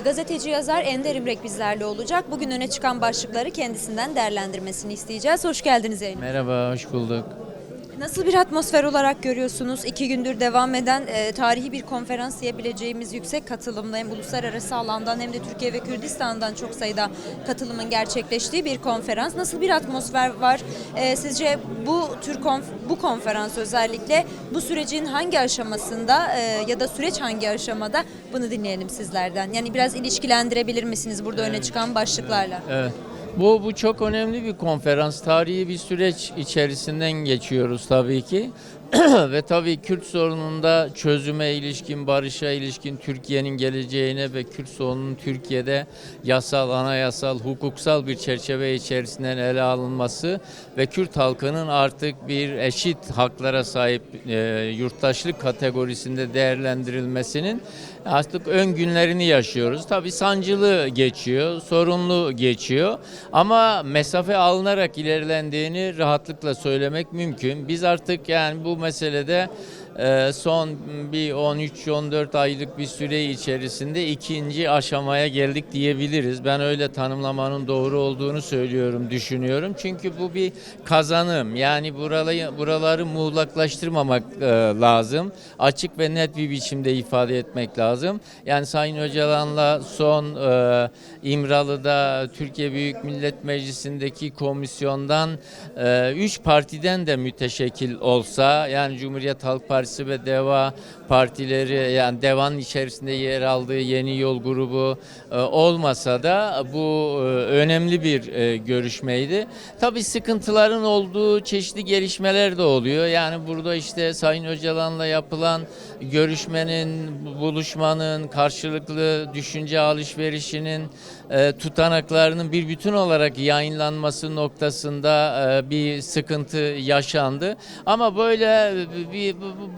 Gazeteci yazar Ender İmrek bizlerle olacak. Bugün öne çıkan başlıkları kendisinden değerlendirmesini isteyeceğiz. Hoş geldiniz yayınımıza. Merhaba, hoş bulduk. Nasıl bir atmosfer olarak görüyorsunuz? 2 gündür devam eden tarihi bir konferans diyebileceğimiz yüksek katılımla hem uluslararası alandan hem de Türkiye ve Kürdistan'dan çok sayıda katılımın gerçekleştiği bir konferans. Nasıl bir atmosfer var? Sizce bu konferans özellikle bu sürecin hangi aşamasında ya da süreç hangi aşamada, bunu dinleyelim sizlerden. Yani biraz ilişkilendirebilir misiniz burada öne çıkan başlıklarla? Evet. Bu çok önemli bir konferans. Tarihi bir süreç içerisinden geçiyoruz tabii ki. Ve tabii Kürt sorununda çözüme ilişkin, barışa ilişkin, Türkiye'nin geleceğine ve Kürt sorununun Türkiye'de yasal, anayasal, hukuksal bir çerçeve içerisinden ele alınması ve Kürt halkının artık bir eşit haklara sahip yurttaşlık kategorisinde değerlendirilmesinin artık ön günlerini yaşıyoruz. Tabii sancılı geçiyor, sorunlu geçiyor ama mesafe alınarak ilerlendiğini rahatlıkla söylemek mümkün. Biz artık yani bu meselede son bir 13-14 aylık bir süre içerisinde ikinci aşamaya geldik diyebiliriz. Ben öyle tanımlamanın doğru olduğunu düşünüyorum. Çünkü bu bir kazanım. Yani buraları muğlaklaştırmamak lazım. Açık ve net bir biçimde ifade etmek lazım. Yani Sayın Öcalan'la son İmralı'da Türkiye Büyük Millet Meclisi'ndeki komisyondan 3 partiden de müteşekkil olsa, yani Cumhuriyet Halk Partisi ve DEVA partileri, yani DEVA'nın içerisinde yer aldığı Yeni Yol grubu olmasa da bu önemli bir görüşmeydi. Tabii sıkıntıların olduğu çeşitli gelişmeler de oluyor. Yani burada işte Sayın Öcalan'la yapılan görüşmenin, buluşmanın, karşılıklı düşünce alışverişinin, tutanaklarının bir bütün olarak yayınlanması noktasında bir sıkıntı yaşandı. Ama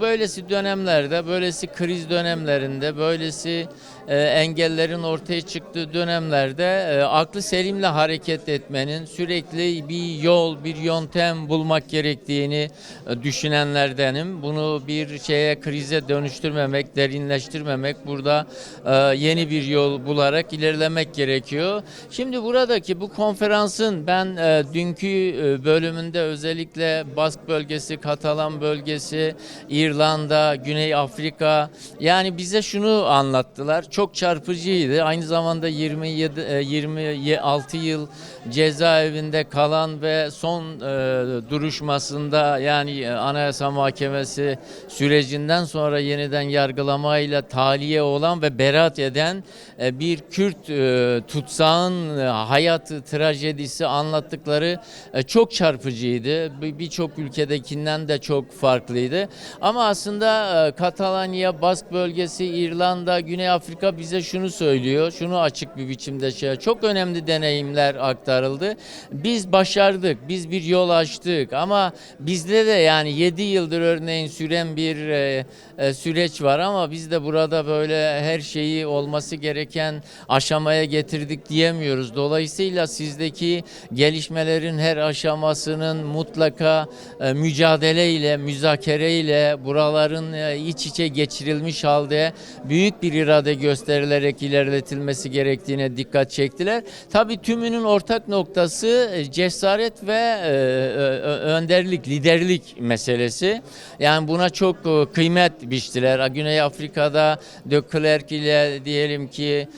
böylesi dönemlerde, böylesi kriz dönemlerinde, böylesi engellerin ortaya çıktığı dönemlerde aklı selimle hareket etmenin, sürekli bir yol, bir yöntem bulmak gerektiğini düşünenlerdenim. Bunu bir krize dönüştürmemek, derinleştirmemek, burada yeni bir yol bularak ilerlemek gerekiyor. Şimdi buradaki bu konferansın ben dünkü bölümünde özellikle Bask bölgesi, Katalan bölgesi, İrlanda, Güney Afrika, yani bize şunu anlattılar. Çok çarpıcıydı. Aynı zamanda 26 yıl cezaevinde kalan ve son duruşmasında, yani Anayasa Mahkemesi sürecinden sonra yeniden yargılamayla tahliye olan ve beraat eden bir Kürt tutsağın hayat trajedisi anlattıkları çok çarpıcıydı. Birçok ülkedekinden de çok farklıydı. Ama aslında Katalanya, Bask bölgesi, İrlanda, Güney Afrika bize şunu söylüyor, şunu açık bir biçimde çok önemli deneyimler aktarıldı. Biz başardık, biz bir yol açtık ama bizde de yani 7 yıldır örneğin süren bir süreç var ama biz de burada böyle her şeyi olması gereken aşamaya getirdik diyemiyoruz. Dolayısıyla sizdeki gelişmelerin her aşamasının mutlaka mücadeleyle, müzakereyle, buraların iç içe geçirilmiş halde büyük bir irade gösterilerek ilerletilmesi gerektiğine dikkat çektiler. Tabii tümünün ortak noktası cesaret ve önderlik, liderlik meselesi. Yani buna çok kıymet biçtiler. Güney Afrika'da de Klerk ile diyelim ki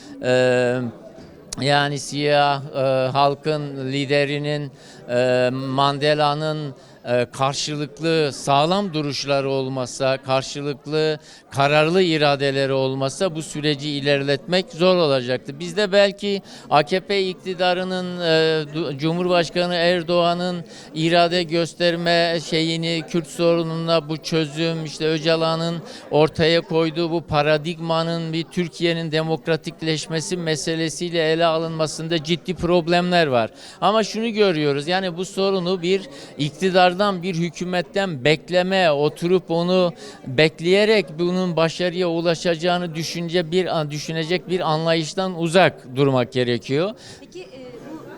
yani siyah halkın liderinin, Mandela'nın karşılıklı sağlam duruşları olmasa, karşılıklı kararlı iradeleri olmasa bu süreci ilerletmek zor olacaktı. Bizde belki AKP iktidarının, Cumhurbaşkanı Erdoğan'ın irade gösterme Kürt sorununa bu çözüm, işte Öcalan'ın ortaya koyduğu bu paradigmanın bir Türkiye'nin demokratikleşmesi meselesiyle ele alınmasında ciddi problemler var. Ama şunu görüyoruz, yani bu sorunu bir iktidardan, bir hükümetten bekleme, oturup onu bekleyerek bunun başarıya ulaşacağını düşünecek bir anlayıştan uzak durmak gerekiyor. Peki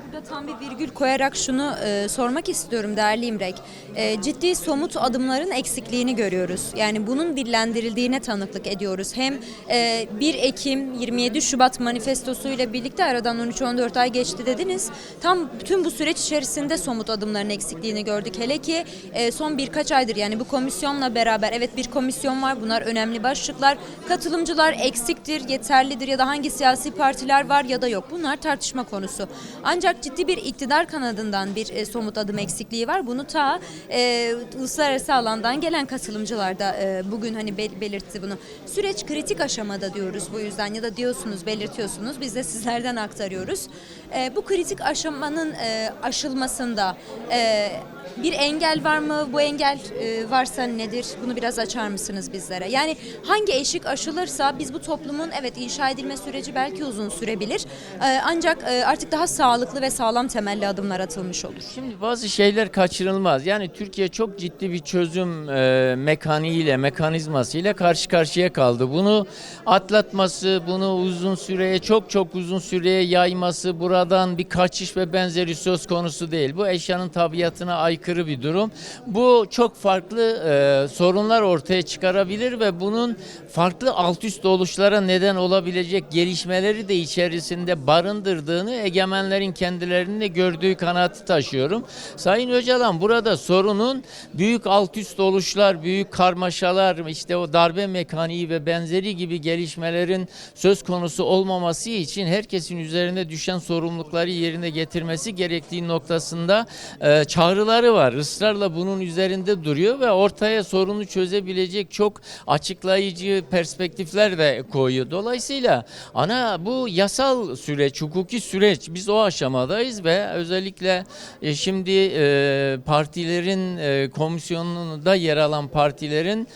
burada Burada tam bir virgül koyarak şunu sormak istiyorum değerli İmrek. Ciddi somut adımların eksikliğini görüyoruz. Yani bunun dillendirildiğine tanıklık ediyoruz. Hem 1 Ekim 27 Şubat manifestosuyla birlikte aradan 13-14 ay geçti dediniz. Tam bütün bu süreç içerisinde somut adımların eksikliğini gördük. Hele ki son birkaç aydır, yani bu komisyonla beraber, evet bir komisyon var, bunlar önemli başlıklar. Katılımcılar eksiktir, yeterlidir ya da hangi siyasi partiler var ya da yok. Bunlar tartışma konusu. Ancak ciddi bir iktidar kanadından bir somut adım eksikliği var. Bunu ta uluslararası alandan gelen katılımcılar da bugün hani belirtti bunu. Süreç kritik aşamada diyoruz bu yüzden, ya da diyorsunuz, belirtiyorsunuz. Biz de sizlerden aktarıyoruz. Bu kritik aşamanın aşılmasında bir engel var mı? Bu engel varsa nedir? Bunu biraz açar mısınız bizlere? Yani hangi eşik aşılırsa biz bu toplumun, evet, inşa edilme süreci belki uzun sürebilir. Ancak artık daha sağlıklı ve sağlam temelli adımlar atılmış olur. Şimdi bazı şeyler kaçırılmaz. Yani Türkiye çok ciddi bir çözüm mekaniğiyle, mekanizmasıyla karşı karşıya kaldı. Bunu atlatması, bunu uzun süreye, çok uzun süreye yayması, buradan bir kaçış ve benzeri söz konusu değil. Bu eşyanın tabiatına aykırı bir durum. Bu çok farklı sorunlar ortaya çıkarabilir ve bunun farklı alt üst oluşlara neden olabilecek gelişmeleri de içerisinde barındırdığını egemenlerin kendilerinin de gördüğü kanaati taşıyorum. Sayın Öcalan, burada sorunun büyük alt üst oluşlar, büyük karmaşalar, işte o darbe mekaniği ve benzeri gibi gelişmelerin söz konusu olmaması için herkesin üzerine düşen sorumlulukları yerine getirmesi gerektiği noktasında çağrıları var. Israrla bunun üzerinde duruyor ve ortaya sorunu çözebilecek çok açıklayıcı perspektifler de koyuyor. Dolayısıyla bu yasal süreç, hukuki süreç, biz o aşamadayız ve özellikle şimdi partilerin komisyonunda yer alan partilerin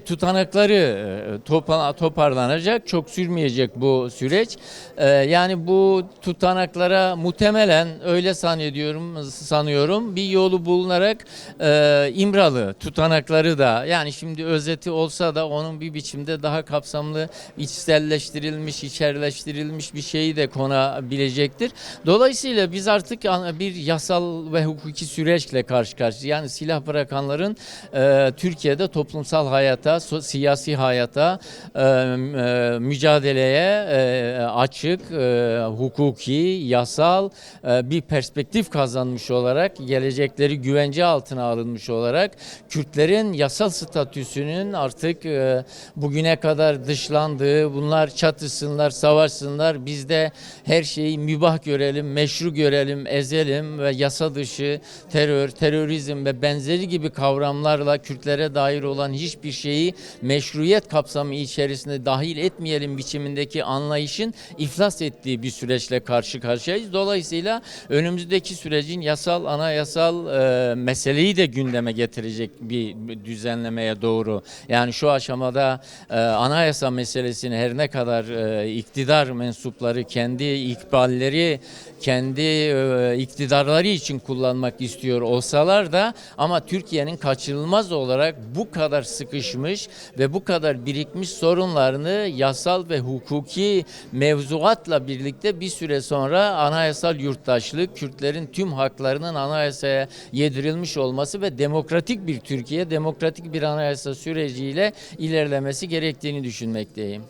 tutanakları toparlanacak. Çok sürmeyecek bu süreç. Yani bu tutanaklara muhtemelen, öyle sanıyorum, bir yolu bulunarak İmralı tutanakları da, yani şimdi özeti olsa da onun bir biçimde daha kapsamlı, içselleştirilmiş, içerleştirilmiş bir şeyi de konabilecektir. Dolayısıyla biz artık bir yasal ve hukuki süreçle karşı karşıyayız. Yani silah bırakanların Türkiye'de toplumsal hayata, siyasi hayata, mücadeleye açık, hukuki, yasal bir perspektif kazanmış olarak, gelecekleri güvence altına alınmış olarak Kürtlerin yasal statüsünün artık bugüne kadar dışlandığı, bunlar çatışsınlar, savaşsınlar, biz de her şeyi mübah görelim, meşru görelim, ezelim ve yasa dışı terörizm ve benzeri gibi kavramlarla Kürtlere dair olan hiçbir şeyi meşruiyet kapsamı içerisinde dahil etmeyelim biçimindeki anlayışın iflas ettiği bir süreçle karşı karşıyayız. Dolayısıyla önümüzdeki sürecin yasal, anayasal meseleyi de gündeme getirecek bir düzenlemeye doğru. Yani şu aşamada anayasa meselesini her ne kadar iktidar mensupları kendi ikballeri, kendi iktidarları için kullanmak istiyor olsalar da, ama Türkiye'nin kaçınılmaz olarak bu kadar sıkışmış ve bu kadar birikmiş sorunlarını yasal ve hukuki mevzuatla birlikte bir süre sonra anayasal yurttaşlık, Kürtlerin tüm haklarının anayasaya yedirilmiş olması ve demokratik bir Türkiye, demokratik bir anayasa süreciyle ilerlemesi gerektiğini düşünmekteyim.